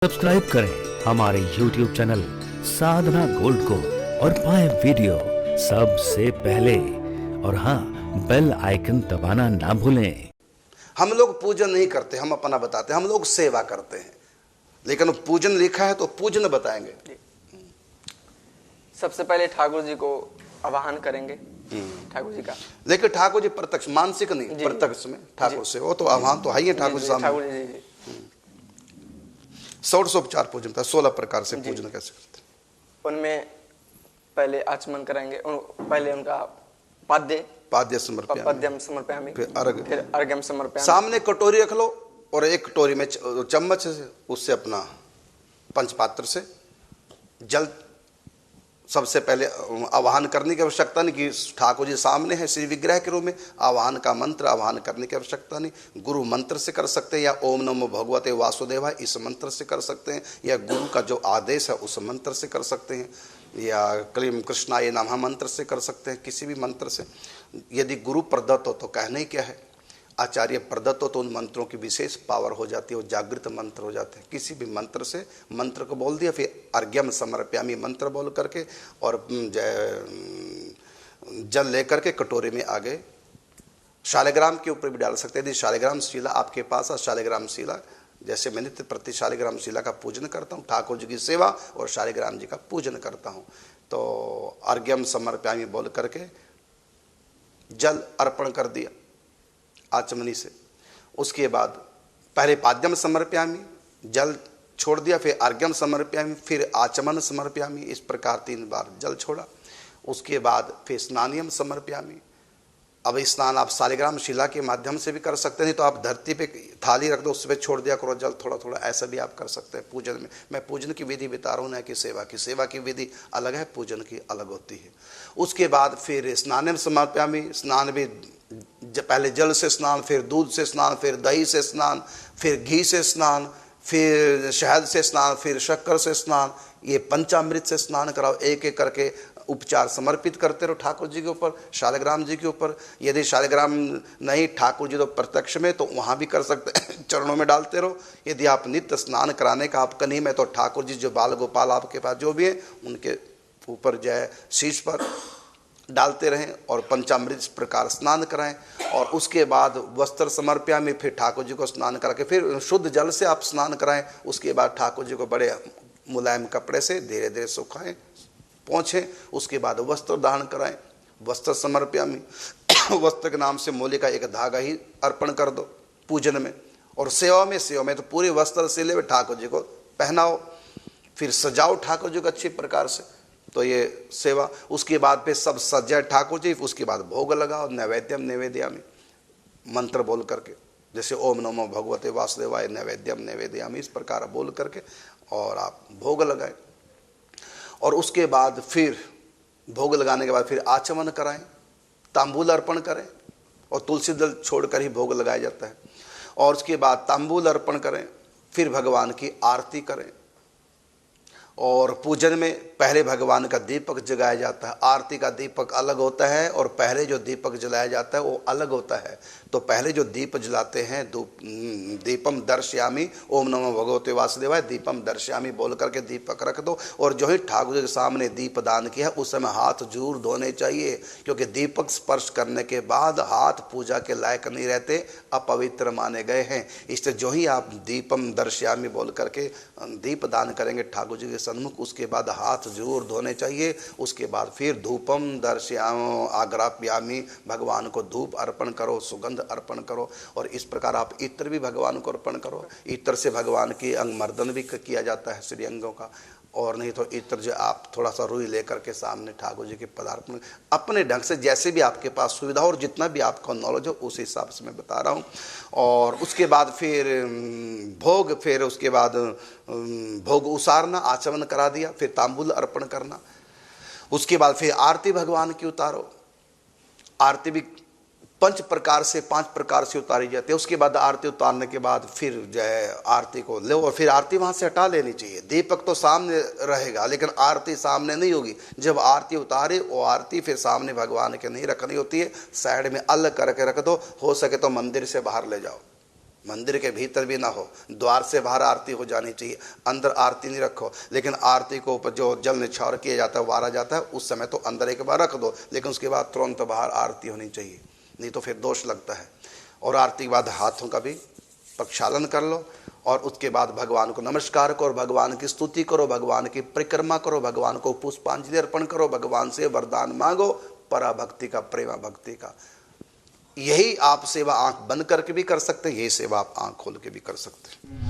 Subscribe करें हमारे YouTube channel साधना gold को और पाएं वीडियो सबसे पहले। और हाँ, बेल आइकन दबाना ना भूलें। हम लोग पूजन नहीं करते, हम अपना बताते हैं, हम लोग सेवा करते हैं, लेकिन पूजन लिखा है तो पूजन बताएंगे। सबसे पहले ठाकुर जी को आवाहन करेंगे, ठाकुर जी का। लेकिन ठाकुर जी प्रत्यक्ष, मानसिक नहीं, प्रत्यक्ष में ठाकुर से, वो तो आह्वान तो है ही ठाकुर सामने। ठाकुर जी 16 पूजन था, 16 प्रकार से पूजन कैसे करते। उनमें पहले आचमन कराएंगे, पहले उनका पाद्य समर्पयामि, पद्यम समर्पयामि, फिर अर्घ्यम समर्पयामि। सामने कटोरी रख लो और एक कटोरी में चम्मच से उससे अपना पंचपात्र से जल सबसे पहले आवाहन करने की आवश्यकता नहीं कि ठाकुर जी सामने है श्री विग्रह के रूप में। आवाहन का मंत्र आवाहन करने की आवश्यकता नहीं, गुरु मंत्र से कर सकते हैं, या ओम नमो भगवते वासुदेवाय इस मंत्र से कर सकते हैं, या गुरु का जो आदेश है उस मंत्र से कर सकते हैं, या क्लीम कृष्णाय नमः मंत्र से कर सकते हैं, किसी भी मंत्र से। यदि गुरु प्रदत्त हो तो कहने क्या है, आचार्य प्रदत्त हो तो उन मंत्रों की विशेष पावर हो जाती है, वो जागृत मंत्र हो जाते हैं। किसी भी मंत्र से मंत्र को बोल दिया, फिर अर्घ्यम समर्पयामि मंत्र बोल करके और जल लेकर के कटोरे में आगे शालिग्राम के ऊपर भी डाल सकते हैं। यदि शालिग्राम शिला आपके पास है, शालिग्राम शिला, जैसे मैं नित्य प्रति शालिग्राम शिला का पूजन करता हूँ, ठाकुर जी की सेवा और शालिग्राम जी का पूजन करता हूँ, तो अर्घ्यम समर्पयामि बोल करके जल अर्पण कर दिया आचमनी से। उसके बाद पहले पाद्यम समर्पयामि, जल छोड़ दिया, फिर अर्घ्यम समर्पयामि, फिर आचमन समर्पयामि, इस प्रकार 3 बार जल छोड़ा। उसके बाद फिर स्नानियम समर्पयामि। अब स्नान आप शालिग्राम शिला के माध्यम से भी कर सकते हैं, तो आप धरती पे थाली रख दो, उस पर छोड़ दिया करो जल थोड़ा थोड़ा, ऐसा भी आप कर सकते हैं पूजन में। मैं पूजन की विधि बता रहा हूँ, ना कि सेवा की। सेवा की विधि अलग है, पूजन की अलग होती है। उसके बाद फिर स्नानियम समर्पयामि, स्नान भी पहले जल से स्नान, फिर दूध से स्नान, फिर दही से स्नान, फिर घी से स्नान, फिर शहद से स्नान, फिर शक्कर से स्नान, ये पंचामृत से स्नान कराओ। एक एक करके उपचार समर्पित करते रहो ठाकुर जी के ऊपर, शालिग्राम जी के ऊपर। यदि शालिग्राम नहीं, ठाकुर जी तो प्रत्यक्ष में, तो वहाँ भी कर सकते हैं, चरणों में डालते रहो। यदि आप नित्य स्नान कराने का आपका नियम है, तो ठाकुर जी जो बाल गोपाल आपके पास जो भी है, उनके ऊपर जो है शीश पर डालते रहें और पंचामृत इस प्रकार स्नान कराएं। और उसके बाद वस्त्र समर्पयामि, फिर ठाकुर जी को स्नान करा के फिर शुद्ध जल से आप स्नान कराएं। उसके बाद ठाकुर जी को बड़े मुलायम कपड़े से धीरे धीरे सुखाएं, पोंछें। उसके बाद वस्त्र धारण कराएं, वस्त्र समर्पयामि। वस्त्र के नाम से मूल्य का एक धागा ही अर्पण कर दो पूजन में। और सेवा में तो पूरे वस्त्र से ले ठाकुर जी को पहनाओ, फिर सजाओ ठाकुर जी को अच्छी प्रकार से, तो ये सेवा। उसके बाद फिर सब सजाए ठाकुर जी, उसके बाद भोग लगाओ, नैवेद्यम निवेदयामि मंत्र बोल करके, जैसे ओम नमो भगवते वासुदेवाय नैवेद्यम निवेदयामि, इस प्रकार बोल करके और आप भोग लगाएं। और उसके बाद फिर भोग लगाने के बाद फिर आचमन कराएं, तांबूल अर्पण करें, और तुलसी दल छोड़कर ही भोग लगाया जाता है। और उसके बाद तांबूल अर्पण करें, फिर भगवान की आरती करें। और पूजन में पहले भगवान का दीपक जलाया जाता है। आरती का दीपक अलग होता है और पहले जो दीपक जलाया जाता है वो अलग होता है। तो पहले जो दीप जलाते हैं, दीपम दर्शयामि, ओम नमो भगवते वासुदेवाय दीपम दर्शयामि बोल करके दीपक रख दो। और जो ही ठाकुर जी के सामने दीप दान किया, उस समय हाथ जरूर धोने चाहिए, क्योंकि दीपक स्पर्श करने के बाद हाथ पूजा के लायक नहीं रहते, अपवित्र माने गए हैं। इससे जो ही आप दीपम दर्शयामि बोल करके दीप दान करेंगे ठाकुर जी के सन्मुख, उसके बाद हाथ जरूर धोने चाहिए। उसके बाद फिर धूपम दर्शयामि आग्राप्यामि, भगवान को धूप अर्पण करो, सुगंध अर्पण करो। और इस प्रकार आप इत्र भी भगवान को अर्पण करो। इत्र से भगवान की अंग मर्दन भी किया जाता है, श्री अंगों का। और नहीं तो इत्र जो आप थोड़ा सा रुई लेकर के सामने ठाकुर जी के पदार्पण अपने ढंग से, जैसे भी आपके पास सुविधा और जितना भी आपको नॉलेज हो, उस हिसाब से मैं बता रहा हूँ। और उसके बाद फिर भोग, फिर उसके बाद भोग उसारना, आचमन करा दिया, फिर तांबूल अर्पण करना। उसके बाद फिर आरती भगवान की उतारो। आरती भी 5 प्रकार से उतारी जाती है। उसके बाद आरती उतारने के बाद फिर जो है आरती को लो, और फिर आरती वहाँ से हटा लेनी चाहिए। दीपक तो सामने रहेगा, लेकिन आरती सामने नहीं होगी। जब आरती उतारे, वो आरती फिर सामने भगवान के नहीं रखनी होती है, साइड में अलग करके रख दो। हो सके तो मंदिर से बाहर ले जाओ, मंदिर के भीतर भी ना हो, द्वार से बाहर आरती हो जानी चाहिए, अंदर आरती नहीं रखो। लेकिन आरती को ऊपर जो जल निछावर किया जाता है, वारा जाता है, उस समय तो अंदर एक बार रख दो, लेकिन उसके बाद तुरंत बाहर आरती होनी चाहिए, नहीं तो फिर दोष लगता है। और आरती के बाद हाथों का भी प्रक्षालन कर लो और उसके बाद भगवान को नमस्कार करो, भगवान की स्तुति करो, भगवान की परिक्रमा करो, भगवान को पुष्पांजलि अर्पण करो, भगवान से वरदान मांगो, पराभक्ति का, प्रेमा भक्ति का। यही आप सेवा आंख बंद करके भी कर सकते हैं, यही सेवा आप आंख खोल के भी कर सकते हैं।